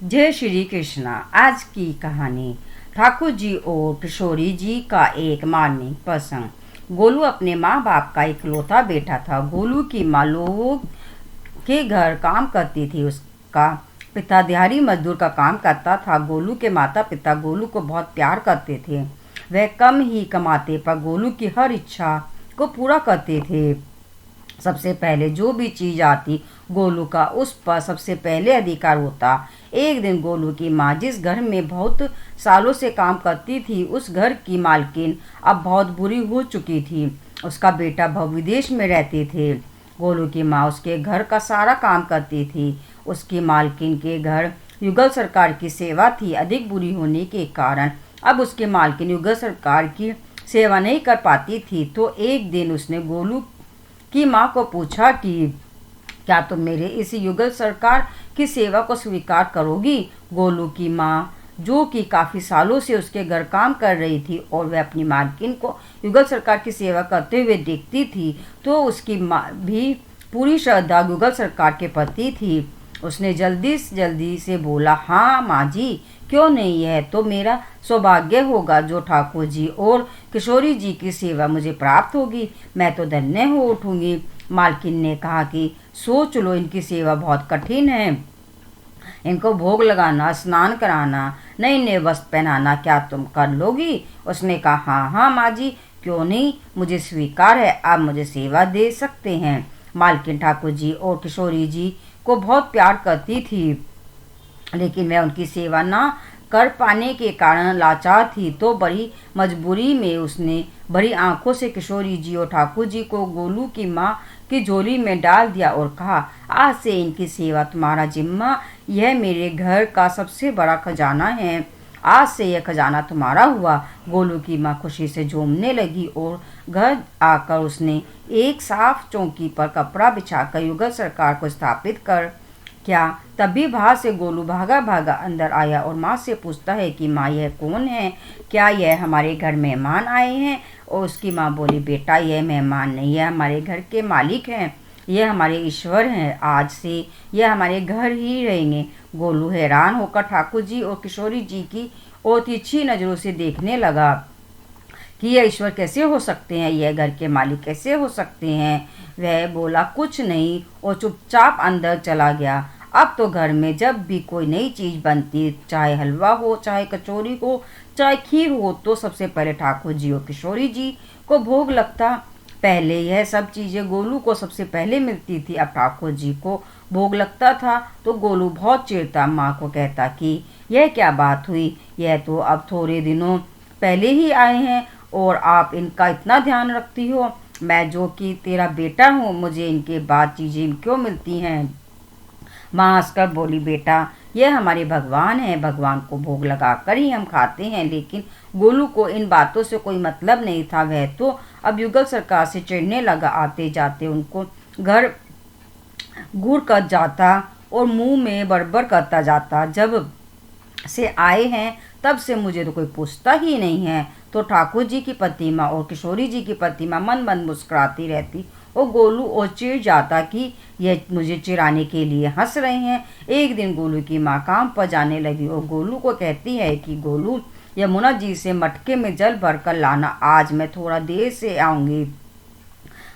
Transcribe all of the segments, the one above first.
जय श्री कृष्णा। आज की कहानी ठाकुर जी और किशोरी जी का एक मार्मिक प्रसंग। गोलू अपने माँ बाप का इकलौता बेटा था। गोलू की माँ लोगों के घर काम करती थी। उसका पिता दिहाड़ी मजदूर का काम करता था। गोलू के माता पिता गोलू को बहुत प्यार करते थे। वह कम ही कमाते पर गोलू की हर इच्छा को पूरा करते थे। सबसे पहले जो भी चीज आती गोलू का उस पर सबसे पहले अधिकार होता। एक दिन गोलू की माँ जिस घर में बहुत सालों से काम करती थी उस घर की मालकिन अब बहुत बुरी हो चुकी थी। उसका बेटा विदेश में रहते थे। गोलू की माँ उसके घर का सारा काम करती थी। उसकी मालकिन के घर युगल सरकार की सेवा थी। अधिक बुरी होने के कारण अब उसके मालकिन युगल सरकार की सेवा नहीं कर पाती थी। तो एक दिन उसने गोलू की माँ को पूछा कि क्या तुम मेरे इस युगल सरकार की सेवा को स्वीकार करोगी। गोलू की माँ जो कि काफी सालों से उसके घर काम कर रही थी और वह अपनी मालकिन को युगल सरकार की सेवा करते हुए देखती थी तो उसकी माँ भी पूरी श्रद्धा युगल सरकार के प्रति थी। उसने जल्दी से बोला, हाँ माँ जी, क्यों नहीं। यह तो मेरा सौभाग्य होगा जो ठाकुर जी और किशोरी जी की सेवा मुझे प्राप्त होगी। मैं तो धन्य हो उठूंगी। मालकिन ने कहा कि सोच लो, इनकी सेवा बहुत कठिन है। इनको भोग लगाना, स्नान कराना, नए नए वस्त्र पहनाना, क्या तुम कर लोगी। उसने कहा, हाँ हाँ माँ जी, क्यों नहीं, मुझे स्वीकार है। आप मुझे सेवा दे सकते हैं। मालकिन ठाकुर जी और किशोरी जी को बहुत प्यार करती थी लेकिन वह उनकी सेवा न कर पाने के कारण लाचार थी। तो बड़ी मजबूरी में उसने बड़ी आंखों से किशोरी जी और ठाकुर जी को गोलू की माँ की झोली में डाल दिया और कहा, आज से इनकी सेवा तुम्हारा जिम्मा। यह मेरे घर का सबसे बड़ा खजाना है। आज से यह खजाना तुम्हारा हुआ। गोलू की माँ खुशी से झूमने लगी और घर आकर उसने एक साफ चौकी पर कपड़ा बिछाकर युगल सरकार को स्थापित कर क्या तभी बाहर से गोलू भागा भागा अंदर आया और माँ से पूछता है कि माँ, यह कौन है। क्या यह हमारे घर मेहमान आए हैं। और उसकी माँ बोली, बेटा यह मेहमान नहीं है, हमारे घर के मालिक हैं। यह हमारे ईश्वर हैं। आज से यह हमारे घर ही रहेंगे। गोलू हैरान होकर ठाकुर जी और किशोरी जी की और तिरछी नजरों से देखने लगा कि यह ईश्वर कैसे हो सकते हैं, यह घर के मालिक कैसे हो सकते हैं। वह बोला कुछ नहीं और चुपचाप अंदर चला गया। अब तो घर में जब भी कोई नई चीज बनती, चाहे हलवा हो, चाहे कचौरी हो, चाहे खीर हो, तो सबसे पहले ठाकुर जी और किशोरी जी को भोग लगता। पहले यह सब चीजें गोलू को सबसे पहले मिलती थी। अब ठाकुर जी को भोग लगता था तो गोलू बहुत चिढ़ता, माँ को कहता कि यह क्या बात हुई, यह तो अब थोड़े दिनों पहले ही आए हैं और आप इनका इतना ध्यान रखती हो। मैं जो कि तेरा बेटा हूँ, मुझे इनके बाद चीजें क्यों मिलती हैं। माँ हंसकर बोली, बेटा यह हमारे भगवान है, भगवान को भोग लगाकर ही हम खाते हैं। लेकिन गोलू को इन बातों से कोई मतलब नहीं था। वह तो अब युगल सरकार से चिढ़ने लगा। आते जाते उनको घर घूर कर जाता और मुंह में बड़बड़ करता जाता, जब से आए हैं तब से मुझे तो कोई पूछता ही नहीं है। तो ठाकुर जी की प्रतिमा और किशोरी जी की प्रतिमा मन मन मुस्कुराती रहती और गोलू और चिढ़ जाता कि यह मुझे चिढ़ाने के लिए हंस रहे हैं। एक दिन गोलू की माँ काम पर जाने लगी और गोलू को कहती है कि गोलू, यमुना जी से मटके में जल भर कर लाना, आज मैं थोड़ा देर से आऊंगी।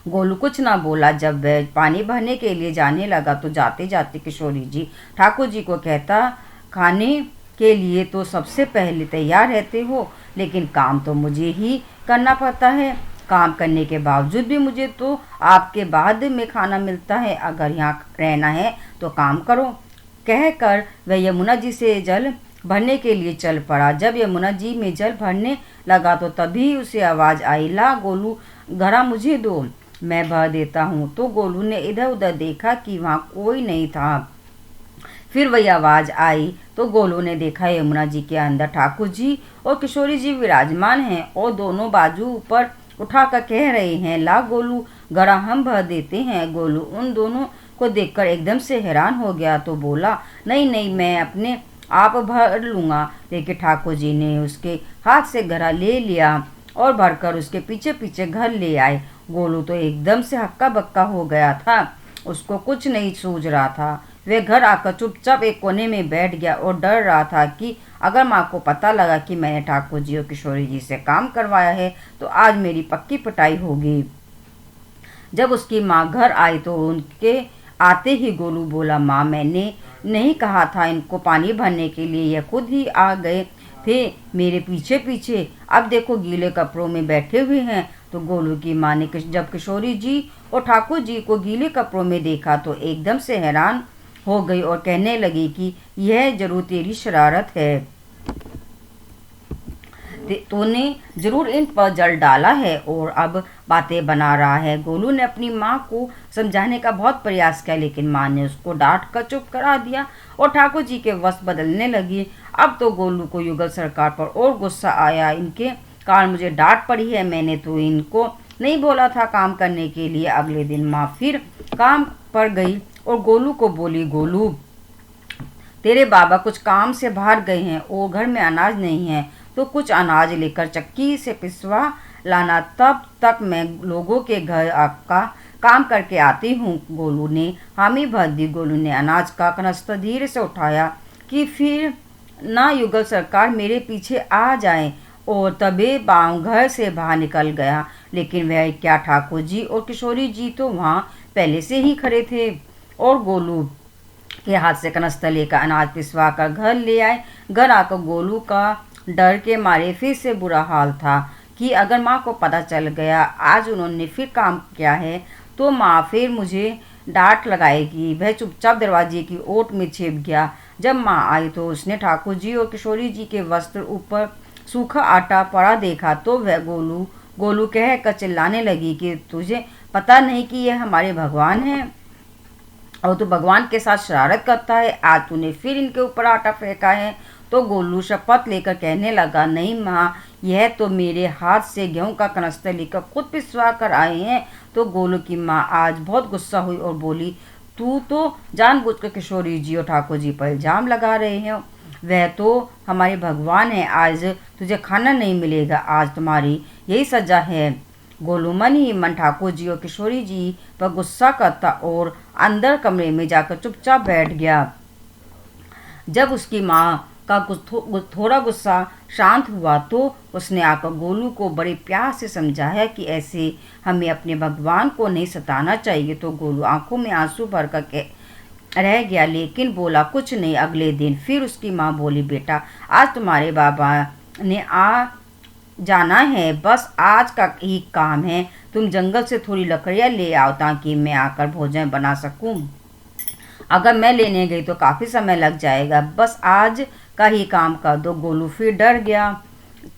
गोलू कुछ ना बोला। जब वह पानी भरने के लिए जाने लगा तो जाते जाते किशोरी जी ठाकुर जी को कहता, खाने के लिए तो सबसे पहले तैयार रहते हो, लेकिन काम तो मुझे ही करना पड़ता है। काम करने के बावजूद भी मुझे तो आपके बाद में खाना मिलता है। अगर यहाँ रहना है तो काम करो। कहकर वह यमुना जी से जल भरने के लिए चल पड़ा। जब यमुना जी में जल भरने लगा तो तभी उसे आवाज आई, ला गोलू, घड़ा मुझे दो, मैं भर देता हूँ। तो गोलू ने इधर उधर देखा कि वहाँ कोई नहीं था। फिर वही आवाज आई तो गोलू ने देखा यमुना जी के अंदर ठाकुर जी और किशोरी जी विराजमान हैं और दोनों बाजू ऊपर उठाकर कह रहे हैं, ला गोलू, घड़ा हम भर देते हैं। गोलू उन दोनों को देखकर एकदम से हैरान हो गया तो बोला, नहीं नहीं, मैं अपने आप भर लूंगा। लेकिन ठाकुर जी ने उसके हाथ से घड़ा ले लिया और भरकर उसके पीछे पीछे घर ले आए। गोलू तो एकदम से हक्का बक्का हो गया था। उसको कुछ नहीं सूझ रहा था वह घर आकर चुपचाप एक कोने में बैठ गया और डर रहा था कि अगर माँ को पता लगा कि मैंने ठाकुर जी और किशोरी जी से काम करवाया है तो आज मेरी पक्की पिटाई होगी। जब उसकी माँ घर आई तो उनके आते ही गोलू बोला, माँ मैंने नहीं कहा था इनको पानी भरने के लिए, यह खुद ही आ गए थे मेरे पीछे पीछे, अब देखो गीले कपड़ों में बैठे हुए हैं। तो गोलू की माँ ने जब किशोरी जी और ठाकुर जी को गीले कपड़ों में देखा तो एकदम से हैरान हो गई और कहने लगी कि यह जरूर तेरी शरारत है, तूने जरूर इन पर जल डाला है और अब बातें बना रहा है। गोलू ने अपनी माँ को समझाने का बहुत प्रयास किया लेकिन माँ ने उसको डांट कर चुप करा दिया और ठाकुर जी के वश बदलने लगी। अब तो गोलू को युगल सरकार पर और गुस्सा आया, इनके कारण मुझे डांट पड़ी है, मैंने तो इनको नहीं बोला था काम करने के लिए। अगले दिन माँ फिर काम पर गई और गोलू को बोली, गोलू तेरे बाबा कुछ काम से बाहर गए हैं और घर में अनाज नहीं है, तो कुछ अनाज लेकर चक्की से पिसवा लाना, तब तक मैं लोगों के घर का काम करके आती हूँ। गोलू ने हामी भर दी। गोलू ने अनाज का कनस्तर धीरे से उठाया कि फिर ना युगल सरकार मेरे पीछे आ जाए और तबे बाँव घर से बाहर निकल गया। लेकिन वह क्या, ठाकुर जी और किशोरी जी तो वहाँ पहले से ही खड़े थे और गोलू के हाथ से कनस्तर लेकर अनाज पिसवा कर घर ले आए। घर आकर गोलू का डर के मारे फिर से बुरा हाल था कि अगर माँ को पता चल गया आज उन्होंने फिर काम किया है तो माँ फिर मुझे डांट लगाएगी। वह चुपचाप दरवाजे की ओट में छिप गया। जब माँ आई तो उसने ठाकुर जी और किशोरी जी के वस्त्र ऊपर सूखा आटा पड़ा देखा तो वह गोलू कह कर चिल्लाने लगी कि तुझे पता नहीं कि यह हमारे भगवान हैं और तू भगवान के साथ शरारत करता है, आज तूने फिर इनके ऊपर आटा फेंका है। तो गोलू शपथ लेकर कहने लगा, नहीं माँ, यह तो मेरे हाथ से गेहूं का कनस्तर लेकर खुद पिसवा कर आए हैं। तो गोलू की माँ आज बहुत गुस्सा हुई और बोली, तू तो जानबूझकर किशोरी जी और ठाकुर जी पर इल्जाम लगा रहे हैं, वह तो हमारे भगवान है, आज तुझे खाना नहीं मिलेगा, आज तुम्हारी यही सजा है। गोलू मन ही मन ठाकुर जी और किशोरी जी पर गुस्सा करता और अंदर कमरे में जाकर चुपचाप बैठ गया। जब उसकी माँ का थोड़ा गुस्सा शांत हुआ तो उसने आकर गोलू को बड़े प्यार से समझाया कि ऐसे हमें अपने भगवान को नहीं सताना चाहिए। तो गोलू आंखों में आंसू भर कर रह गया लेकिन बोला कुछ नहीं। अगले दिन फिर उसकी माँ बोली, बेटा आज तुम्हारे बाबा ने आ जाना है, बस आज का ही काम है, तुम जंगल से थोड़ी लकड़ियाँ ले आओ ताकि मैं आकर भोजन बना सकूं। अगर मैं लेने गई तो काफ़ी समय लग जाएगा, बस आज का ही काम कर दो। गोलू फिर डर गया,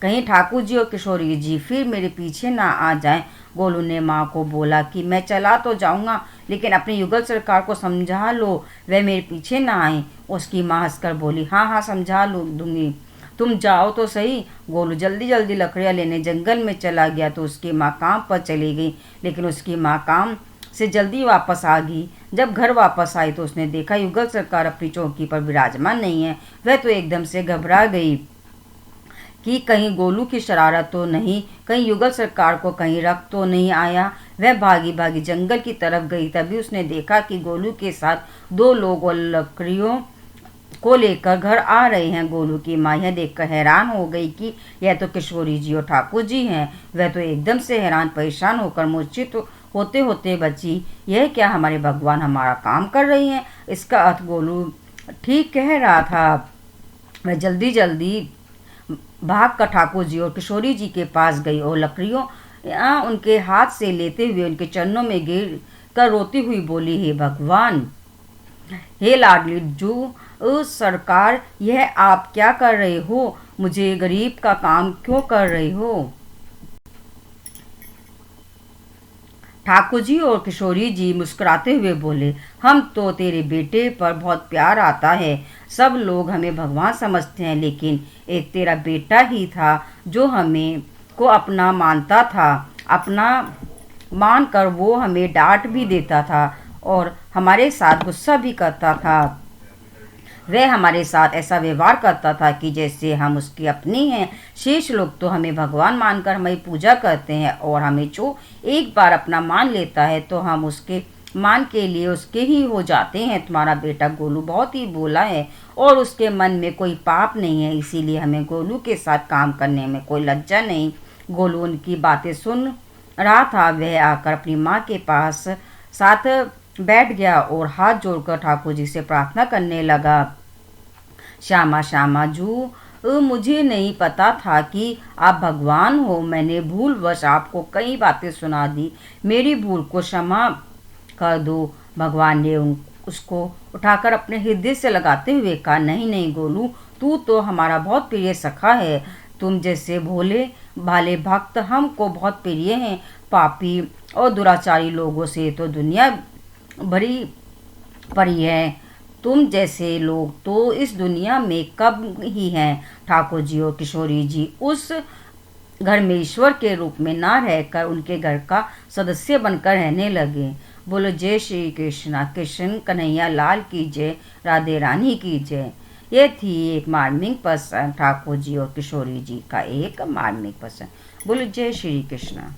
कहीं ठाकुर जी और किशोरी जी फिर मेरे पीछे ना आ जाएं। गोलू ने माँ को बोला कि मैं चला तो जाऊंगा लेकिन अपनी युगल सरकार को समझा लो वह मेरे पीछे ना आए। उसकी माँ हंसकर बोली, हाँ हाँ समझा लो दूंगी, तुम जाओ तो सही। गोलू जल्दी जल्दी लकड़ियाँ लेने जंगल में चला गया तो उसकी माँ काम पर चली गई लेकिन उसकी माँ काम से जल्दी वापस आ गई। जब घर वापस आई तो उसने देखा युगल सरकार अपनी चौकी पर विराजमान नहीं है। वह तो एकदम से घबरा गई कि कहीं गोलू की शरारत तो नहीं, कहीं युगल सरकार को कहीं रख तो नहीं आया। वह भागी भागी जंगल की तरफ गई। तभी उसने देखा कि गोलू के साथ दो लोग और लकड़ियों को लेकर घर आ रहे हैं। गोलू की माँ यह देखकर हैरान हो गई कि यह तो किशोरी जी और ठाकुर जी हैं। वह तो एकदम से हैरान परेशान होकर मूर्छित होते होते बची, यह क्या, हमारे भगवान हमारा काम कर रही हैं? इसका अर्थ गोलू ठीक कह रहा था। वह जल्दी जल्दी भाग कर ठाकुर जी और किशोरी जी के पास गई और लकड़ियों उनके हाथ से लेते हुए उनके चरणों में गिर कर रोती हुई बोली, हे भगवान, हे लाडली जू सरकार, यह आप क्या कर रहे हो? मुझे गरीब का काम क्यों कर रहे हो? ठाकुर जी और किशोरी जी मुस्कुराते हुए बोले, हम तो तेरे बेटे पर बहुत प्यार आता है, सब लोग हमें भगवान समझते हैं लेकिन एक तेरा बेटा ही था जो हमें को अपना मानता था, अपना मान कर वो हमें डांट भी देता था और हमारे साथ गुस्सा भी करता था। वह हमारे साथ ऐसा व्यवहार करता था कि जैसे हम उसकी अपनी हैं। शेष लोग तो हमें भगवान मानकर हमारी पूजा करते हैं और हमें जो एक बार अपना मान लेता है तो हम उसके मान के लिए उसके ही हो जाते हैं। तुम्हारा बेटा गोलू बहुत ही भोला है और उसके मन में कोई पाप नहीं है, इसीलिए हमें गोलू के साथ काम करने में कोई लज्जा नहीं। गोलू उनकी बातें सुन रहा था। वह आकर अपनी माँ के पास साथ बैठ गया और हाथ जोड़कर ठाकुर जी से प्रार्थना करने लगा। श्यामा श्यामा जू, मुझे नहीं पता था कि आप भगवान हो। मैंने भूलवश आपको कई बातें सुना दी। मेरी भूल को क्षमा कर दो। भगवान ने उसको उठाकर अपने हृदय से लगाते हुए कहा, नहीं नहीं गोलू, तू तो हमारा बहुत प्रिय सखा है। तुम जैसे भोले भाले भक्त हमको बहुत प्रिय हैं। पापी और दुराचारी लोगों से तो दुनिया भरी पड़ी है। तुम जैसे लोग तो इस दुनिया में कब ही हैं। ठाकुर जी और किशोरी जी उस घर में ईश्वर के रूप में ना रहकर उनके घर का सदस्य बनकर रहने लगे। बोलो जय श्री कृष्णा। कृष्ण कन्हैया लाल की जय। राधे रानी की जय। ये थी एक मार्मिक प्रसंग, ठाकुर जी और किशोरी जी का एक मार्मिक प्रसंग। बोलो जय श्री कृष्णा।